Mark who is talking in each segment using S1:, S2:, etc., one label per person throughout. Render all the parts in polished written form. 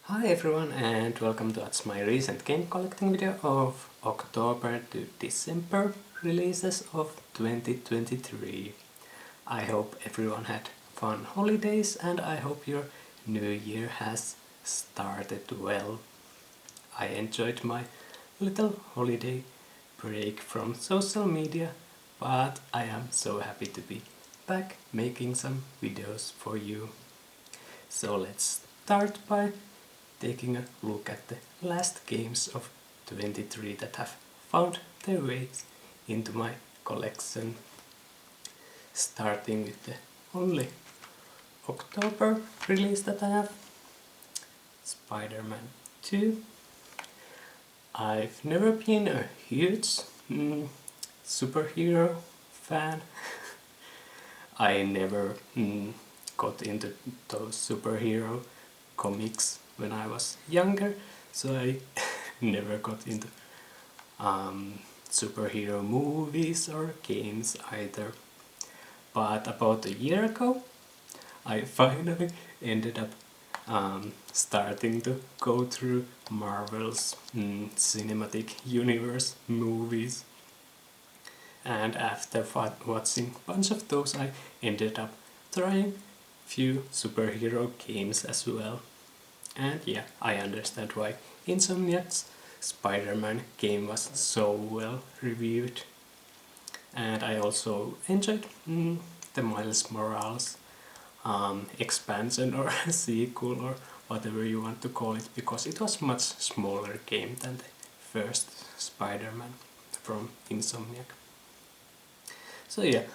S1: Hi everyone and welcome to my recent game collecting video of October to December releases of 2023. I hope everyone had fun holidays and I hope your new year has started well. I enjoyed my little holiday break from social media, but I am so happy to be back making some videos for you. So let's start by taking a look at the last games of 23 that have found their way into my collection. Starting with the only October release that I have, Spider-Man 2. I've never been a huge superhero fan. I never got into those superhero comics when I was younger, so I never got into superhero movies or games either. But about a year ago, I finally ended up starting to go through Marvel's cinematic universe movies. And after watching a bunch of those, I ended up trying few superhero games as well. And yeah, I understand why Insomniac's Spider-Man game was so well reviewed. And I also enjoyed the Miles Morales expansion or sequel or whatever you want to call it, because it was much smaller game than the first Spider-Man from Insomniac. So yeah,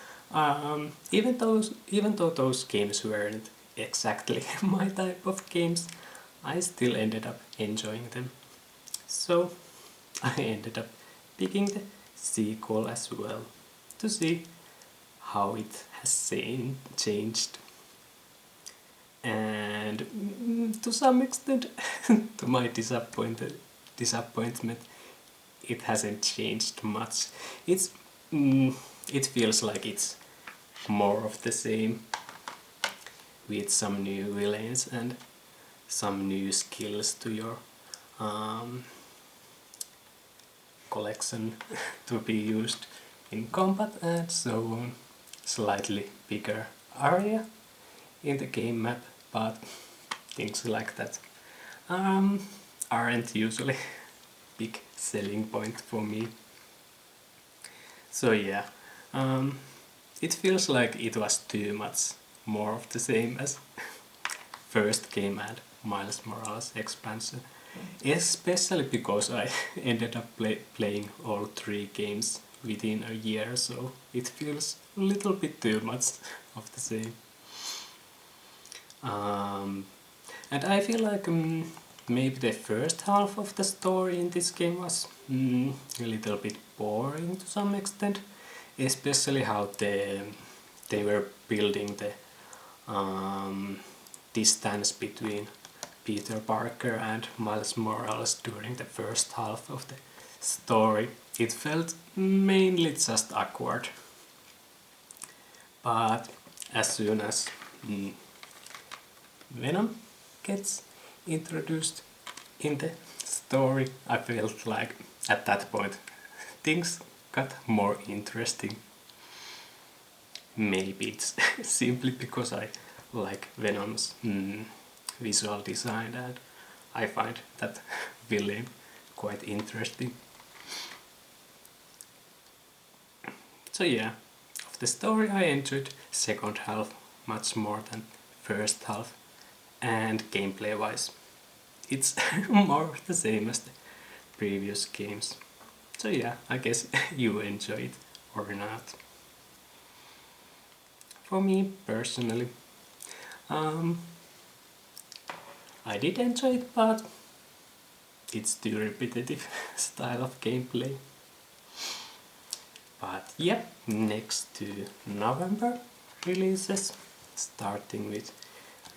S1: even though those games weren't exactly my type of games, I still ended up enjoying them. So I ended up picking the sequel as well to see how it has changed. And to some extent, to my disappointment, it hasn't changed much. It feels like it's more of the same, with some new villains and some new skills to your collection to be used in combat and so on. Slightly bigger area in the game map, but things like that aren't usually big selling point for me. So yeah, it feels like it was too much more of the same as first game and Miles Morales expansion, especially because I ended up playing all three games within a year, so it feels a little bit too much of the same. And I feel like maybe the first half of the story in this game was a little bit boring to some extent, especially how they were building the distance between Peter Parker and Miles Morales during the first half of the story. It felt mainly just awkward. But as soon as Venom gets introduced in the story, I felt like at that point things got more interesting. Maybe it's simply because I like Venom's visual design and I find that villain quite interesting. So yeah, of the story I enjoyed second half much more than first half, and gameplay wise it's more the same as the previous games. So yeah, I guess you enjoy it or not. For me personally, I did enjoy it, but it's too repetitive style of gameplay. But yeah, next to November releases, starting with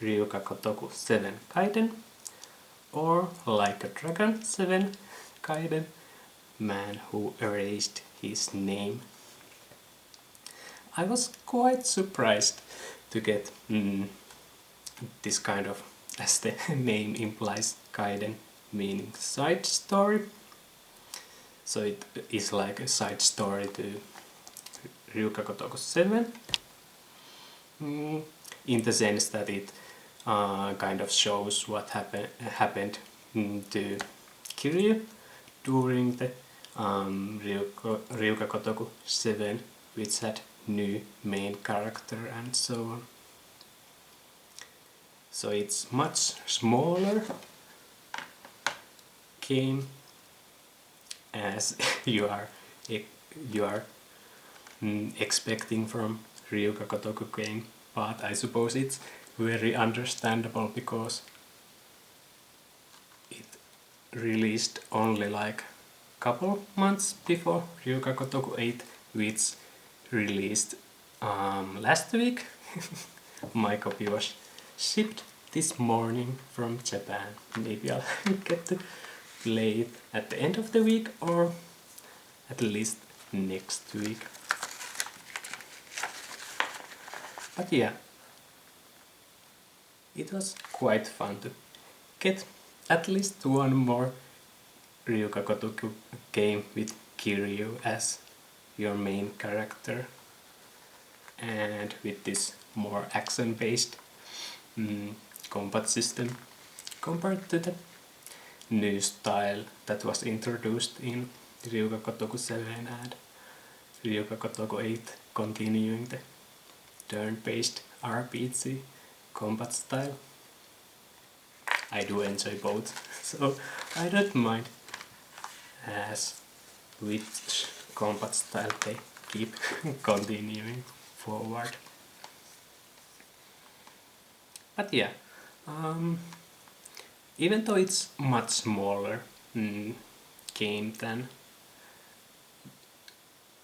S1: Ryuga Gotoku 7 Gaiden, or Like a Dragon 7 Gaiden, Man Who Erased His Name. I was quite surprised to get this kind of as the name implies, Gaiden meaning side story. So it is like a side story to Ryuga Gotoku 7, in the sense that it kind of shows what happened to Kiryu during the Ryuga Gotoku 7, which had new main character and so on. So it's much smaller game, as you are expecting from Ryuga Gotoku game, but I suppose it's very understandable because it released only like couple months before Ryuga Gotoku 8, which released last week. My copy was shipped this morning from Japan. Maybe I'll get to play it at the end of the week or at least next week. But yeah, it was quite fun to get at least one more Ryuga Gotoku game with Kiryu as your main character, and with this more action-based combat system compared to the new style that was introduced in Ryuga Gotoku 7 and Ryuga Gotoku 8, continuing the turn-based RPG combat style. I do enjoy both, so I don't mind as which combat style they keep continuing forward. But yeah, even though it's much smaller game than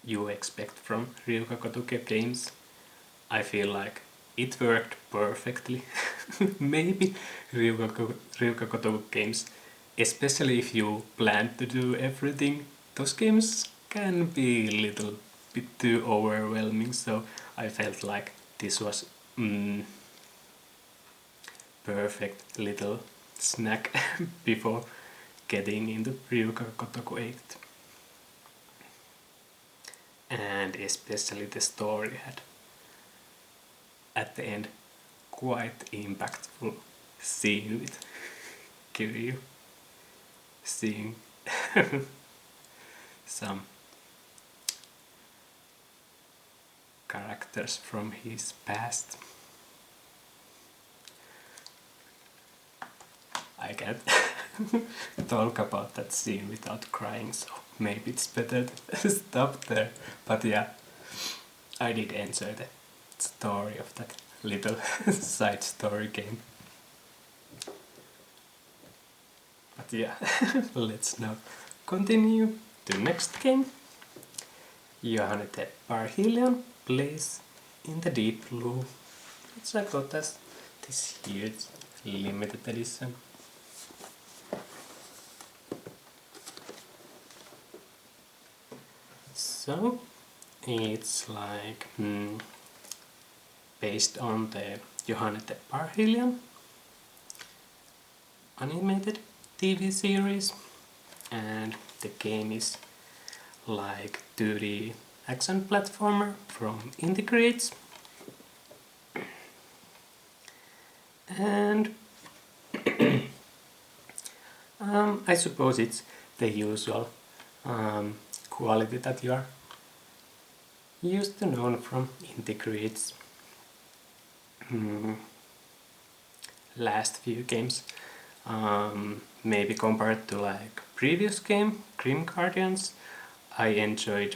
S1: you expect from Ryuga Gotoku games, I feel like it worked perfectly. Maybe Ryuga Gotoku games, especially if you plan to do everything, those games can be a little bit too overwhelming, so I felt like this was perfect little snack before getting into Ryuga Gotoku 8. And especially the story had at the end quite impactful scene with Kiryu seeing some characters from his past. I can't talk about that scene without crying, so maybe it's better to stop there. But yeah, I did enjoy the story of that little side story game. But yeah, let's now continue to next game. Yohane the Parhelion plays in the Deepblue, which I got as this huge limited edition. So it's like based on the Yohane the Parhelion animated TV series, and the game is like 2D action platformer from Integrates, and I suppose it's the usual quality that you are used to know from Integrates last few games. Maybe compared to like previous game, Grim Guardians, I enjoyed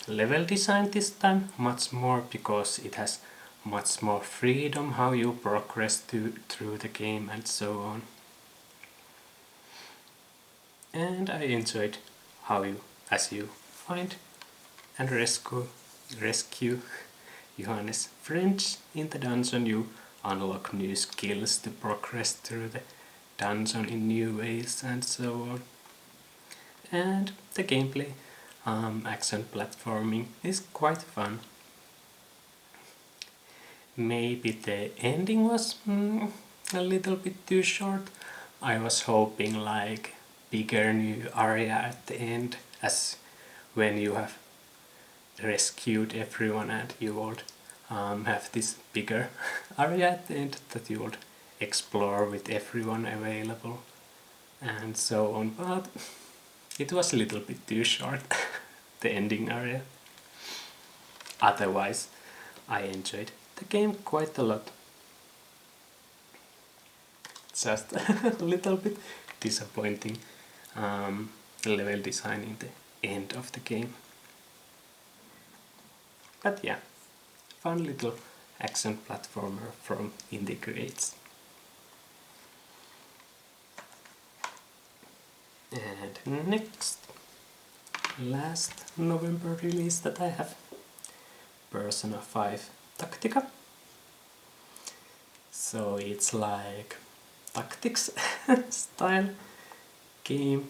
S1: level design this time much more because it has much more freedom how you progress through the game and so on. And I enjoyed how you, as you find and rescue Yohane's friends in the dungeon, you unlock new skills to progress through the dungeon in new ways and so on. And the gameplay, action platforming, is quite fun. Maybe the ending was a little bit too short. I was hoping like bigger new area at the end, as when you have rescued everyone and you would have this bigger area at the end that you would explore with everyone available and so on, but it was a little bit too short, the ending area. Otherwise, I enjoyed the game quite a lot. Just a little bit disappointing level design in the end of the game. But yeah, fun little action platformer from indie creates. And next, last November release that I have, Persona 5 Tactica. So it's like tactics style game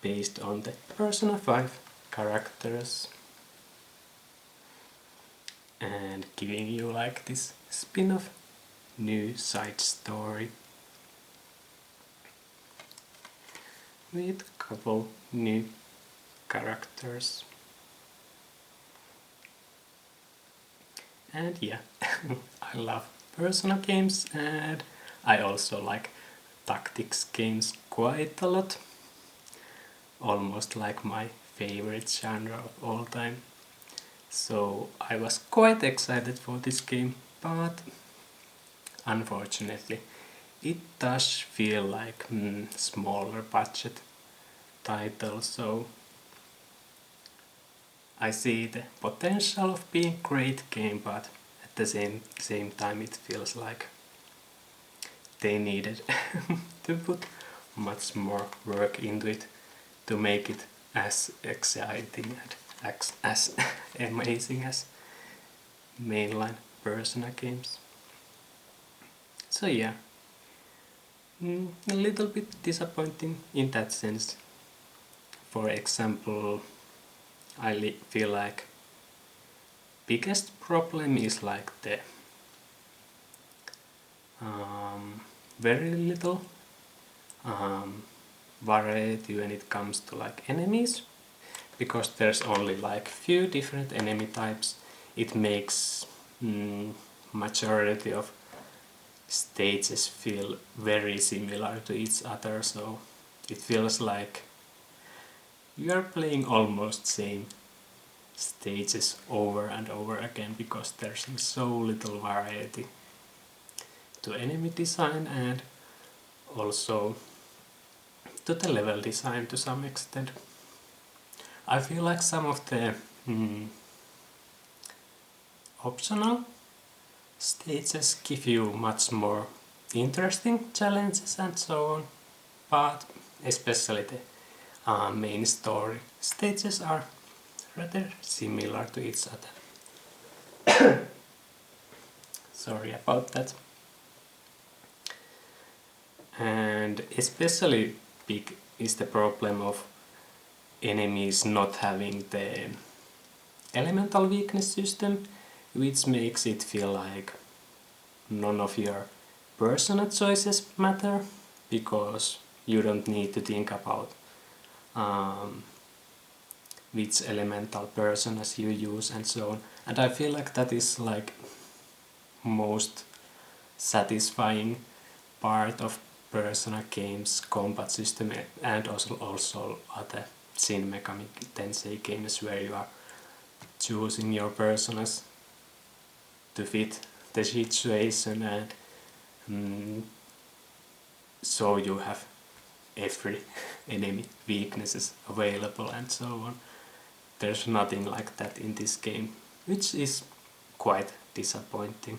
S1: based on the Persona 5 characters and giving you like this spin-off new side story with a couple new characters. And yeah, I love Persona games and I also like tactics games quite a lot. Almost like my favorite genre of all time. So I was quite excited for this game, but unfortunately it does feel like smaller budget title, so I see the potential of being a great game, but at the same time it feels like they needed to put much more work into it to make it as exciting and as amazing as mainline Persona games. So yeah, a little bit disappointing in that sense. For example, I feel like biggest problem is like the very little variety when it comes to like enemies, because there's only like few different enemy types. It makes majority of stages feel very similar to each other, so it feels like you are playing almost same stages over and over again, because there's so little variety to enemy design and also to the level design to some extent. I feel like some of the optional stages give you much more interesting challenges and so on, but especially the main story stages are rather similar to each other. Sorry about that. And especially big is the problem of enemies not having the elemental weakness system, which makes it feel like none of your Persona choices matter, because you don't need to think about which elemental personas you use and so on. And I feel like that is like most satisfying part of Persona games combat system, and also other Shin Megami Tensei games where you are choosing your personas to fit the situation, and so you have every enemy weaknesses available and so on. There's nothing like that in this game, which is quite disappointing.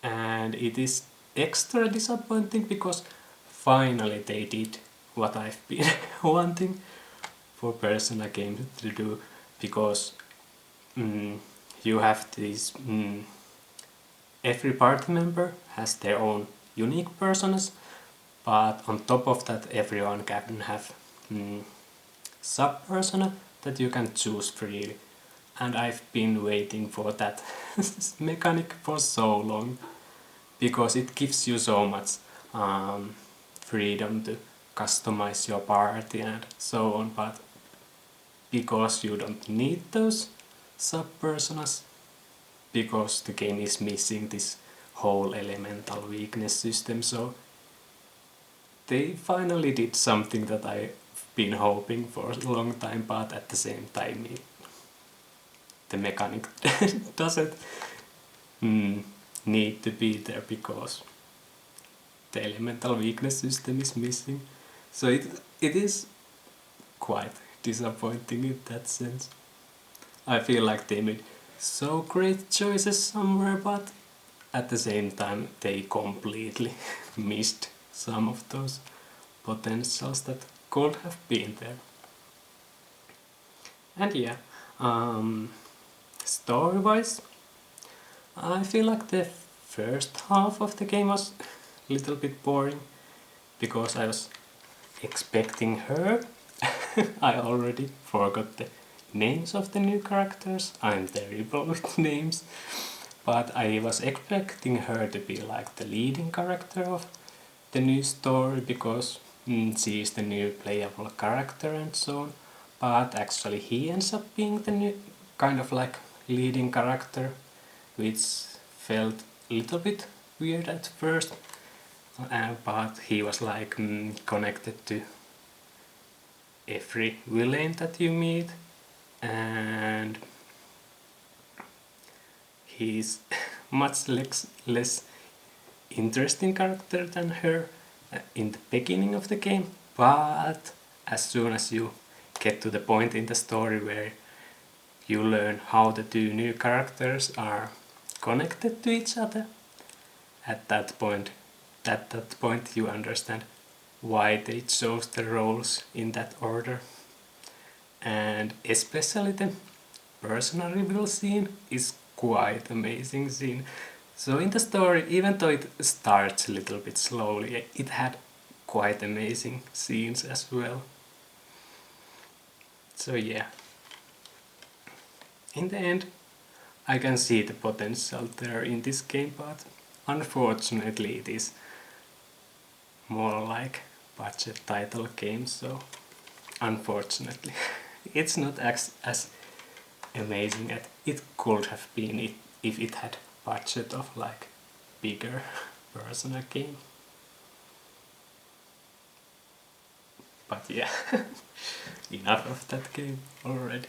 S1: And it is extra disappointing because finally they did what I've been wanting for Persona games to do, because you have these every party member has their own unique personas, but on top of that everyone can have sub persona that you can choose freely, and I've been waiting for that mechanic for so long, because it gives you so much freedom to customize your party and so on, but because you don't need those sub-personas, because the game is missing this whole elemental weakness system, so they finally did something that I've been hoping for a long time, but at the same time the mechanic doesn't need to be there because the elemental weakness system is missing. So it is quite disappointing in that sense. I feel like they made so great choices somewhere, but at the same time they completely missed some of those potentials that could have been there. And yeah, story-wise, I feel like the first half of the game was a little bit boring, because I was expecting her. I already forgot the names of the new characters. I'm terrible with names. But I was expecting her to be like the leading character of the new story, because she is the new playable character and so on. But actually he ends up being the new kind of like leading character, which felt a little bit weird at first. But he was like connected to every villain that you meet, and he's much less interesting character than her in the beginning of the game, but as soon as you get to the point in the story where you learn how the two new characters are connected to each other, at that point you understand why they chose the roles in that order. And especially the personal reveal scene is quite amazing scene. So in the story, even though it starts a little bit slowly, it had quite amazing scenes as well. So yeah, in the end I can see the potential there in this game, but unfortunately it is more like budget title game, so unfortunately it's not as amazing as it could have been if it had budget of like bigger Persona game. But yeah, enough of that game already.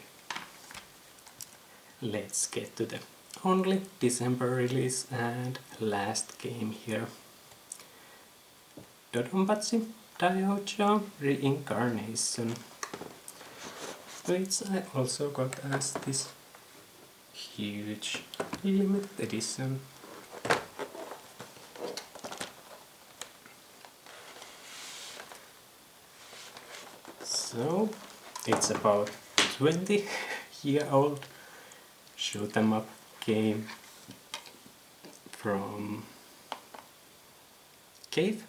S1: Let's get to the only December release and last game here. DoDonPachi DaiOuJou Re Incarnation, which I also got as this huge limited edition. So it's about 20-year-old shoot 'em up game from Cave.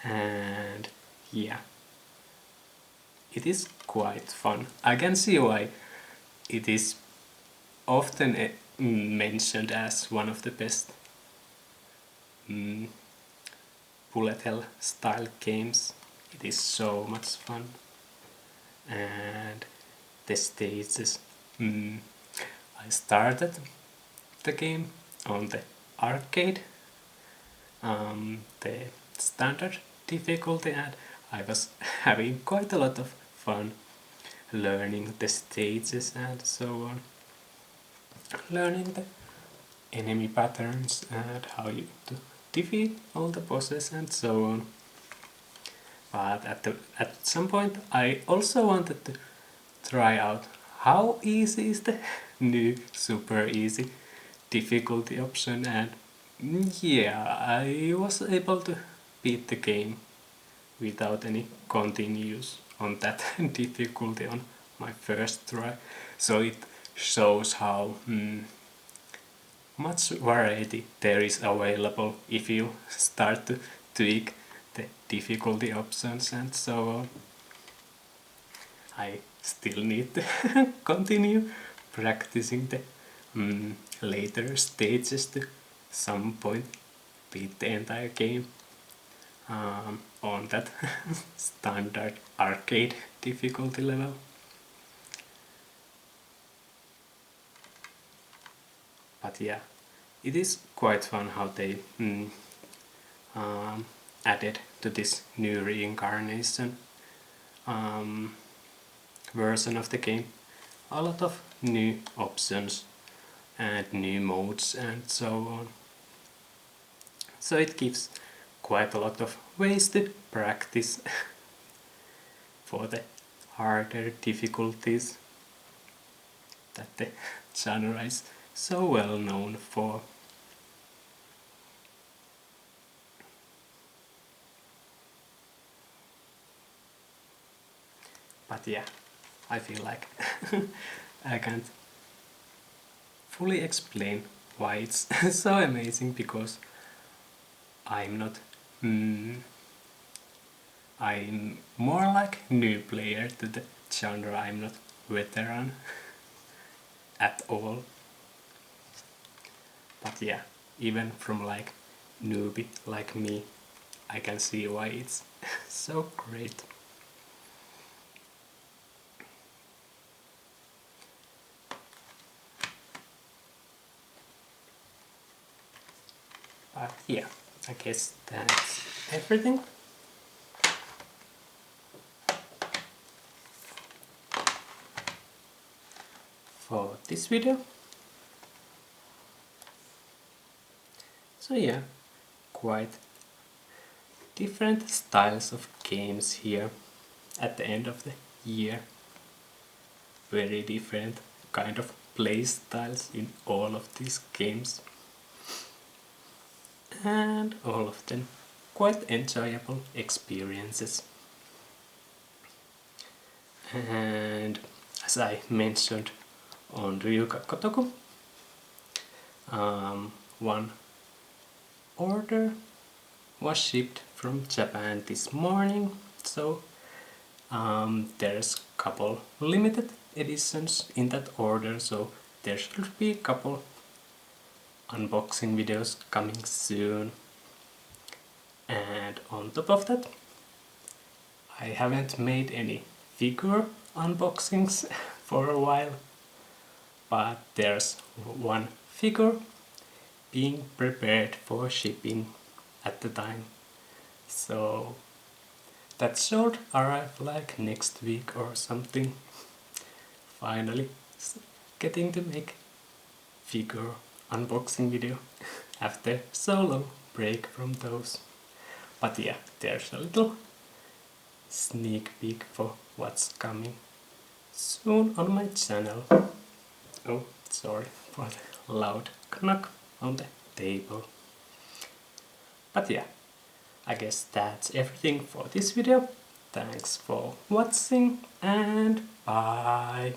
S1: And yeah, it is quite fun. I can see why it is often mentioned as one of the best bullet hell style games. It is so much fun, and the stages. I started the game on the arcade, the standard difficulty, and I was having quite a lot of fun learning the stages and so on, learning the enemy patterns and how you to defeat all the bosses and so on. But at some point I also wanted to try out how easy is the new super easy difficulty option, and yeah, I was able to beat the game without any continues on that difficulty on my first try. So it shows how much variety there is available if you start to tweak the difficulty options and so on. I still need to continue practicing the later stages to some point beat the entire game on that standard arcade difficulty level. But yeah, it is quite fun how they added to this new reincarnation version of the game a lot of new options and new modes and so on. So it gives quite a lot of ways to practice for the harder difficulties that the genre is so well known for. But yeah, I feel like I can't fully explain why it's so amazing, because I'm not I'm more like new player to the genre. I'm not veteran at all. But yeah, even from like newbie like me, I can see why it's so great. But yeah, I guess that's everything. For this video. So yeah, quite different styles of games here at the end of the year. Very different kind of play styles in all of these games. And all of them quite enjoyable experiences. And as I mentioned on Ryuga Kotoku, one order was shipped from Japan this morning, so there's couple limited editions in that order, so there should be a couple unboxing videos coming soon. And on top of that, I haven't made any figure unboxings for a while, but there's one figure being prepared for shipping at the time, so that should arrive like next week or something. Finally getting to make figure unboxing video after so long break from those. But yeah, there's a little sneak peek for what's coming soon on my channel. Oh, sorry for the loud knock on the table. But yeah, I guess that's everything for this video. Thanks for watching and bye!